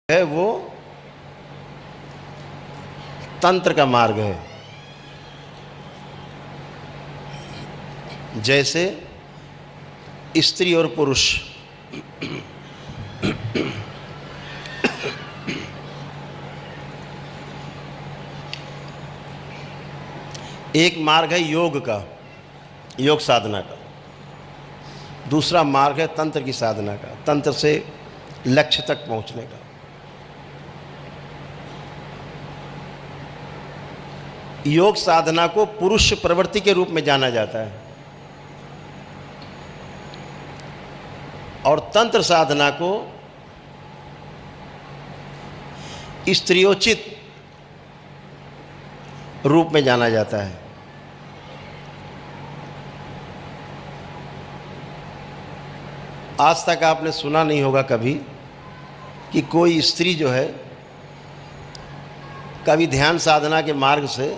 है वो तंत्र का मार्ग है। जैसे स्त्री और पुरुष, एक मार्ग है योग का, योग साधना का। दूसरा मार्ग है तंत्र की साधना का, तंत्र से लक्ष्य तक पहुंचने का। योग साधना को पुरुष प्रवृत्ति के रूप में जाना जाता है और तंत्र साधना को स्त्रियोचित रूप में जाना जाता है। आज तक आपने सुना नहीं होगा कभी कि कोई स्त्री जो है कभी ध्यान साधना के मार्ग से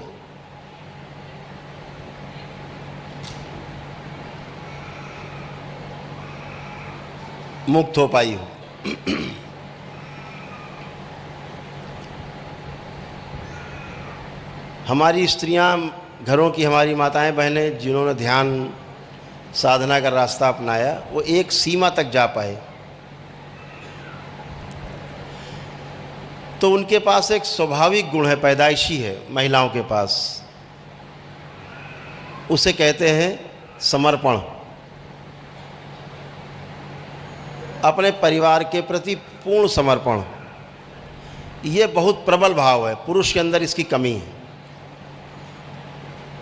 मुक्त हो पाई हो। हमारी स्त्रियां, घरों की हमारी माताएं बहनें जिन्होंने ध्यान साधना का रास्ता अपनाया, वो एक सीमा तक जा पाए तो उनके पास एक स्वाभाविक गुण है, पैदाइशी है महिलाओं के पास। उसे कहते हैं समर्पण। अपने परिवार के प्रति पूर्ण समर्पण। ये बहुत प्रबल भाव है, पुरुष के अंदर इसकी कमी है।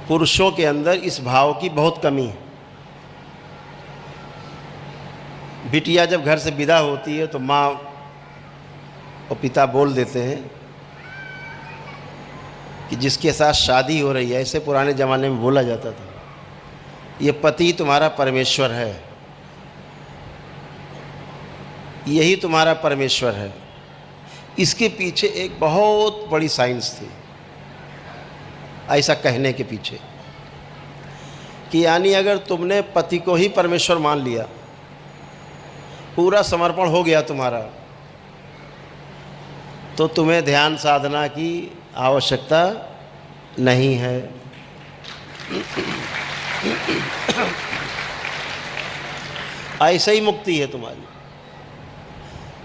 पुरुषों के अंदर इस भाव की बहुत कमी है। बिटिया जब घर से विदा होती है तो माँ और पिता बोल देते हैं कि जिसके साथ शादी हो रही है, ऐसे पुराने ज़माने में बोला जाता था, ये पति तुम्हारा परमेश्वर है, यही तुम्हारा परमेश्वर है। इसके पीछे एक बहुत बड़ी साइंस थी, ऐसा कहने के पीछे कि यानी अगर तुमने पति को ही परमेश्वर मान लिया, पूरा समर्पण हो गया तुम्हारा, तो तुम्हें ध्यान साधना की आवश्यकता नहीं है। ऐसे ही मुक्ति है तुम्हारी।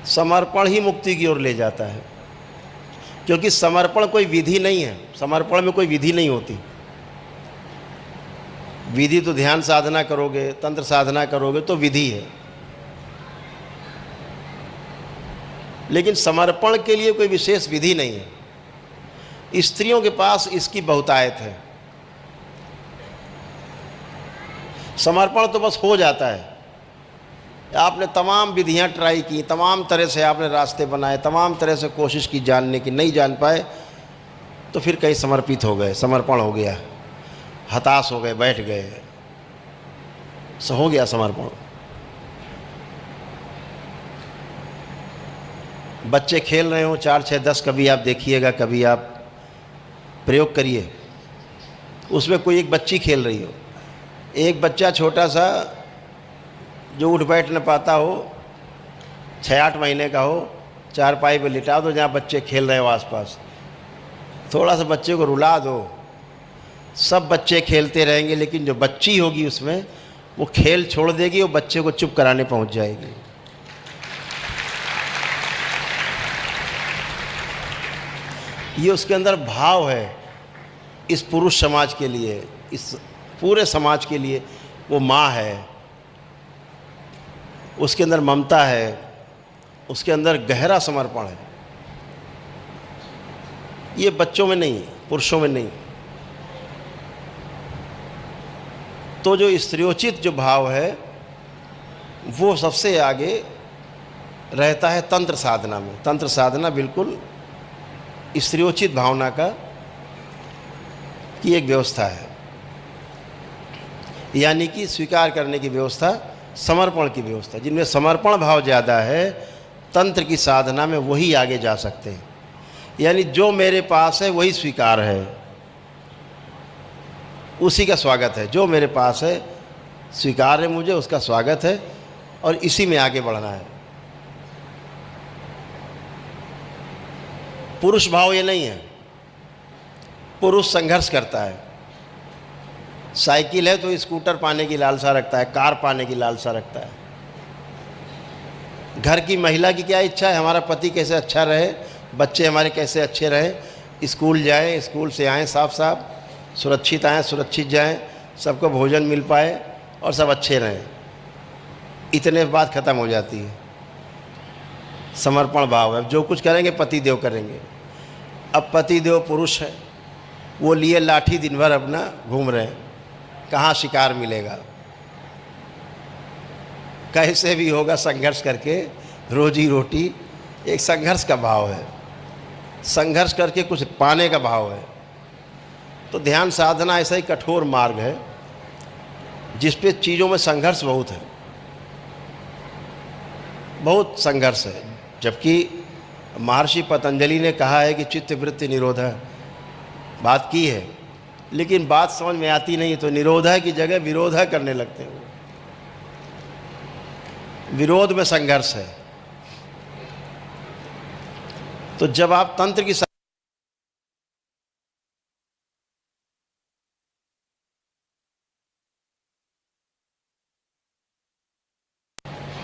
समर्पण ही मुक्ति की ओर ले जाता है, क्योंकि समर्पण कोई विधि नहीं है। समर्पण में कोई विधि नहीं होती। विधि तो ध्यान साधना करोगे, तंत्र साधना करोगे तो विधि है, लेकिन समर्पण के लिए कोई विशेष विधि नहीं है। स्त्रियों के पास इसकी बहुतायत है। समर्पण तो बस हो जाता है। आपने तमाम विधियां ट्राई की, तमाम तरह से आपने रास्ते बनाए, तमाम तरह से कोशिश की जानने की, नहीं जान पाए तो फिर कहीं समर्पित हो गए, समर्पण हो गया, हताश हो गए, बैठ गए, सो हो गया समर्पण। बच्चे खेल रहे हो 4, 6, 10, कभी आप देखिएगा, कभी आप प्रयोग करिए, उसमें कोई एक बच्ची खेल रही हो, एक बच्चा छोटा सा जो उठ बैठ न पाता हो, 6-8 महीने का हो, चारपाई पे लिटा दो जहाँ बच्चे खेल रहे हो आसपास, थोड़ा सा बच्चे को रुला दो, सब बच्चे खेलते रहेंगे, लेकिन जो बच्ची होगी उसमें वो खेल छोड़ देगी, वो बच्चे को चुप कराने पहुँच जाएगी। ये उसके अंदर भाव है। इस पुरुष समाज के लिए, इस पूरे समाज के लिए वो माँ है, उसके अंदर ममता है, उसके अंदर गहरा समर्पण है। ये बच्चों में नहीं, पुरुषों में नहीं। तो जो स्त्रियोचित जो भाव है वो सबसे आगे रहता है तंत्र साधना में। तंत्र साधना बिल्कुल स्त्रियोचित भावना का की एक व्यवस्था है, यानी कि स्वीकार करने की व्यवस्था, समर्पण की व्यवस्था। जिनमें समर्पण भाव ज़्यादा है, तंत्र की साधना में वही आगे जा सकते हैं। यानी जो मेरे पास है वही स्वीकार है, उसी का स्वागत है। जो मेरे पास है स्वीकार है, मुझे उसका स्वागत है और इसी में आगे बढ़ना है। पुरुष भाव ये नहीं है। पुरुष संघर्ष करता है। साइकिल है तो स्कूटर पाने की लालसा रखता है, कार पाने की लालसा रखता है। घर की महिला की क्या इच्छा है? हमारा पति कैसे अच्छा रहे, बच्चे हमारे कैसे अच्छे रहें, स्कूल जाएं, स्कूल से आएँ साफ साफ, सुरक्षित आएँ, सुरक्षित जाएं, सबको भोजन मिल पाए और सब अच्छे रहें। इतने बात ख़त्म हो जाती है। समर्पण भाव है, जो कुछ करेंगे पति देव करेंगे। अब पति देव पुरुष है, वो लिए लाठी दिन भर अपना घूम रहे हैं, कहाँ शिकार मिलेगा, कैसे भी होगा संघर्ष करके रोजी रोटी। एक संघर्ष का भाव है, संघर्ष करके कुछ पाने का भाव है। तो ध्यान साधना ऐसा ही कठोर मार्ग है जिस पे चीज़ों में संघर्ष बहुत है, बहुत संघर्ष है। जबकि महर्षि पतंजलि ने कहा है कि चित्त वृत्ति निरोध है, बात की है, लेकिन बात समझ में आती नहीं। तो निरोध है की जगह विरोध है करने लगते हैं। विरोध में संघर्ष है। तो जब आप तंत्र की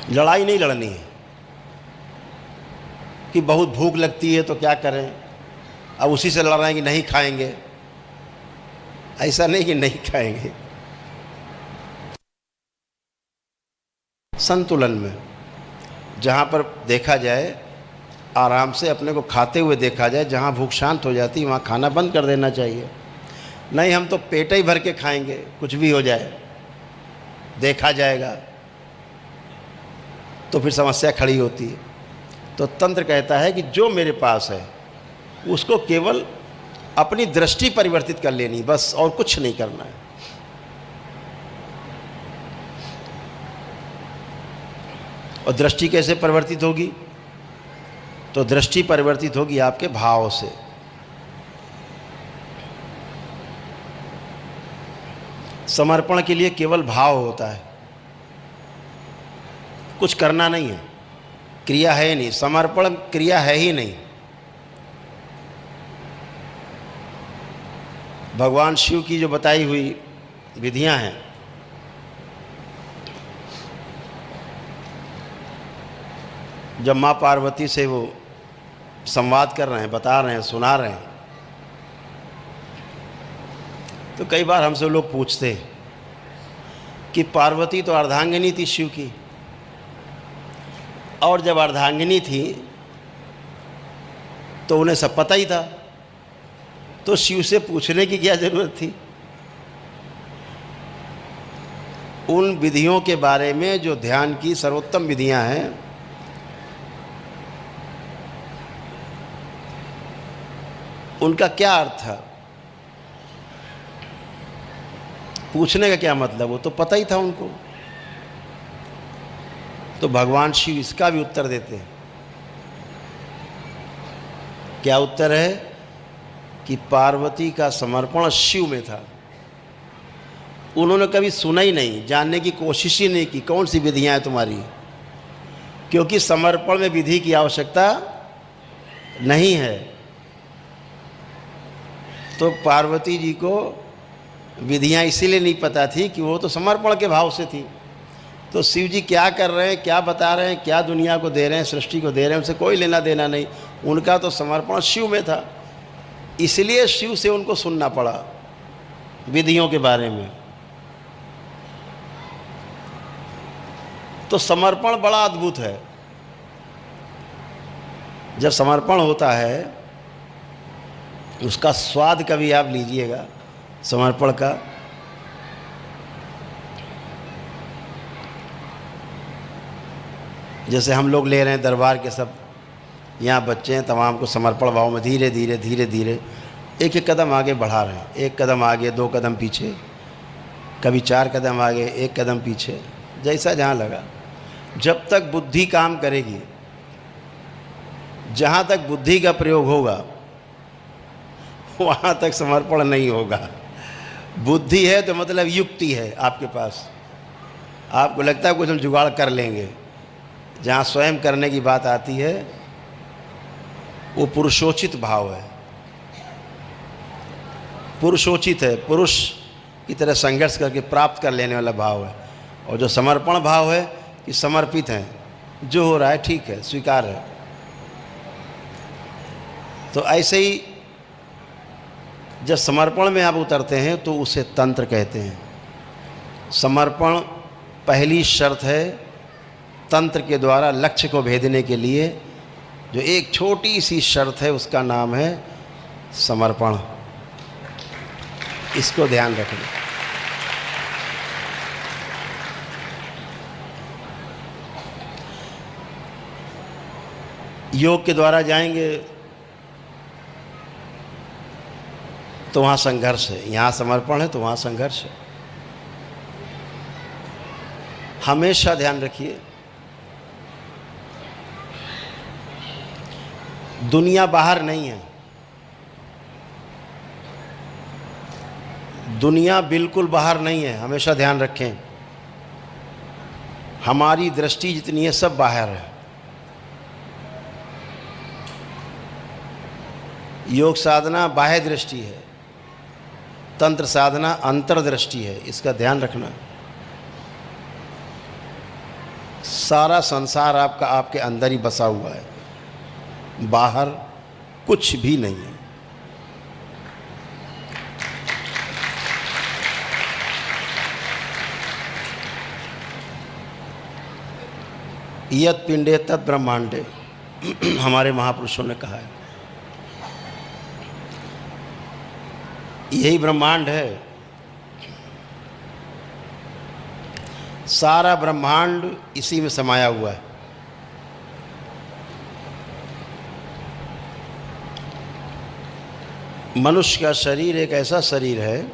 लड़ाई नहीं लड़नी है कि बहुत भूख लगती है तो क्या करें, अब उसी से लड़ रहे हैं कि नहीं खाएंगे। ऐसा नहीं कि नहीं खाएंगे, संतुलन में जहाँ पर देखा जाए, आराम से अपने को खाते हुए देखा जाए। जहाँ भूख शांत हो जाती है वहाँ खाना बंद कर देना चाहिए। नहीं हम तो पेट ही भर के खाएंगे, कुछ भी हो जाए, देखा जाएगा, तो फिर समस्या खड़ी होती है। तो तंत्र कहता है कि जो मेरे पास है उसको केवल अपनी दृष्टि परिवर्तित कर लेनी, बस, और कुछ नहीं करना है। और दृष्टि कैसे परिवर्तित होगी? तो दृष्टि परिवर्तित होगी आपके भाव से। समर्पण के लिए केवल भाव होता है, कुछ करना नहीं है, क्रिया है नहीं। समर्पण क्रिया है ही नहीं। भगवान शिव की जो बताई हुई विधियां हैं, जब माँ पार्वती से वो संवाद कर रहे हैं, बता रहे हैं, सुना रहे हैं, तो कई बार हमसे लोग पूछते हैं कि पार्वती तो अर्धांगिनी थी शिव की, और जब अर्धांगिनी थी तो उन्हें सब पता ही था, तो शिव से पूछने की क्या ज़रूरत थी? उन विधियों के बारे में जो ध्यान की सर्वोत्तम विधियां हैं, उनका क्या अर्थ है? पूछने का क्या मतलब? वो तो पता ही था उनको। तो भगवान शिव इसका भी उत्तर देते हैं। क्या उत्तर है? कि पार्वती का समर्पण शिव में था। उन्होंने कभी सुना ही नहीं, जानने की कोशिश ही नहीं की कौन सी विधियां हैं तुम्हारी, क्योंकि समर्पण में विधि की आवश्यकता नहीं है। तो पार्वती जी को विधियां इसीलिए नहीं पता थी कि वो तो समर्पण के भाव से थी। तो शिव जी क्या कर रहे हैं, क्या बता रहे हैं, क्या दुनिया को दे रहे हैं, सृष्टि को दे रहे हैं, उनसे कोई लेना देना नहीं। उनका तो समर्पण शिव में था, इसलिए शिव से उनको सुनना पड़ा विधियों के बारे में। तो समर्पण बड़ा अद्भुत है। जब समर्पण होता है उसका स्वाद कभी आप लीजिएगा समर्पण का। जैसे हम लोग ले रहे हैं दरबार के सब यहाँ बच्चे हैं, तमाम को समर्पण भाव में धीरे धीरे धीरे धीरे एक एक कदम आगे बढ़ा रहे हैं। एक कदम आगे, दो कदम पीछे, कभी 4 कदम आगे, 1 कदम पीछे, जैसा जहाँ लगा। जब तक बुद्धि काम करेगी, जहाँ तक बुद्धि का प्रयोग होगा वहाँ तक समर्पण नहीं होगा। बुद्धि है तो मतलब युक्ति है आपके पास, आपको लगता है कुछ हम जुगाड़ कर लेंगे। जहाँ स्वयं करने की बात आती है वो पुरुषोचित भाव है, पुरुषोचित है, पुरुष की तरह संघर्ष करके प्राप्त कर लेने वाला भाव है। और जो समर्पण भाव है कि समर्पित हैं, जो हो रहा है ठीक है, स्वीकार है। तो ऐसे ही जब समर्पण में आप उतरते हैं तो उसे तंत्र कहते हैं। समर्पण पहली शर्त है तंत्र के द्वारा लक्ष्य को भेदने के लिए। जो एक छोटी सी शर्त है उसका नाम है समर्पण। इसको ध्यान रखना। योग के द्वारा जाएंगे तो वहाँ संघर्ष है, यहाँ समर्पण है तो वहाँ संघर्ष है। हमेशा ध्यान रखिए, दुनिया बाहर नहीं है, दुनिया बिल्कुल बाहर नहीं है। हमेशा ध्यान रखें, हमारी दृष्टि जितनी है सब बाहर है। योग साधना बाह्य दृष्टि है, तंत्र साधना अंतर्दृष्टि है। इसका ध्यान रखना। सारा संसार आपका आपके अंदर ही बसा हुआ है, बाहर कुछ भी नहीं है। यत् पिंडे तत् ब्रह्मांडे, हमारे महापुरुषों ने कहा है। यही ब्रह्मांड है। सारा ब्रह्मांड इसी में समाया हुआ है। मनुष्य का शरीर एक ऐसा शरीर है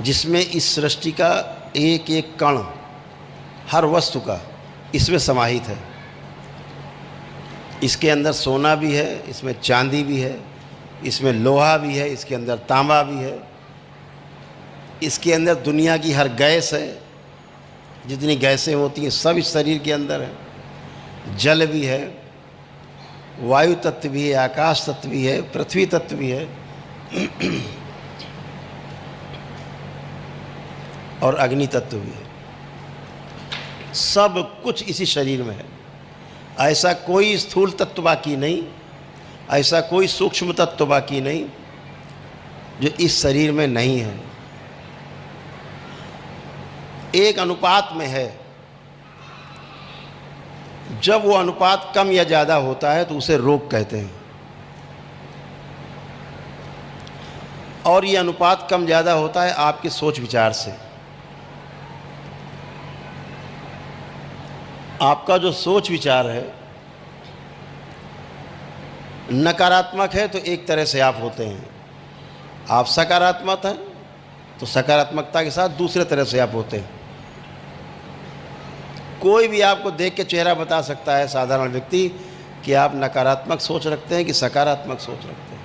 जिसमें इस सृष्टि का एक एक कण, हर वस्तु का इसमें समाहित है। इसके अंदर सोना भी है, इसमें चांदी भी है, इसमें लोहा भी है, इसके अंदर तांबा भी है, इसके अंदर दुनिया की हर गैस है। जितनी गैसें होती हैं सब इस शरीर के अंदर है। जल भी है, वायु तत्व भी है, आकाश तत्व भी है, पृथ्वी तत्व भी है और अग्नि तत्व भी है। सब कुछ इसी शरीर में है। ऐसा कोई स्थूल तत्व बाकी नहीं, ऐसा कोई सूक्ष्म तत्व बाकी नहीं जो इस शरीर में नहीं है। एक अनुपात में है। जब वो अनुपात कम या ज़्यादा होता है तो उसे रोग कहते हैं। और ये अनुपात कम ज़्यादा होता है आपके सोच विचार से। आपका जो सोच विचार है नकारात्मक है तो एक तरह से आप होते हैं। आप सकारात्मक हैं तो सकारात्मकता के साथ दूसरे तरह से आप होते हैं। कोई भी आपको देख के चेहरा बता सकता है, साधारण व्यक्ति, कि आप नकारात्मक सोच रखते हैं कि सकारात्मक सोच रखते हैं।